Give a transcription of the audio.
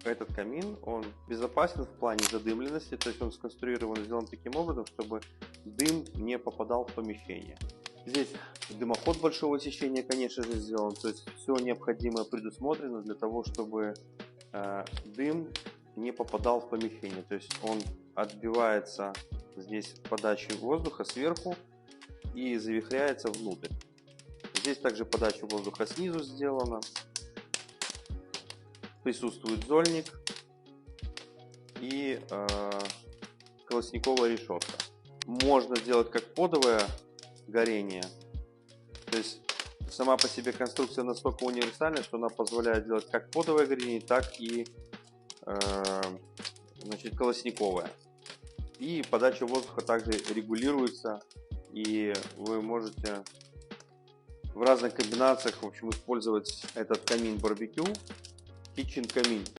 этот камин, он безопасен в плане задымленности, то есть он сконструирован, сделан таким образом, чтобы дым не попадал в помещение. Здесь дымоход большого сечения, конечно же, сделан, то есть все необходимое предусмотрено для того, чтобы дым не попадал в помещение, то есть он отбивается здесь подачей воздуха сверху и завихряется внутрь. Здесь также подача воздуха снизу сделана. Присутствует зольник и колосниковая решетка. Можно сделать как подовое горение, то есть сама по себе конструкция настолько универсальная, что она позволяет делать как подовое горение, так и колосниковое. И подача воздуха также регулируется, и вы можете в разных комбинациях, в общем, использовать этот камин барбекю, kitchen камин.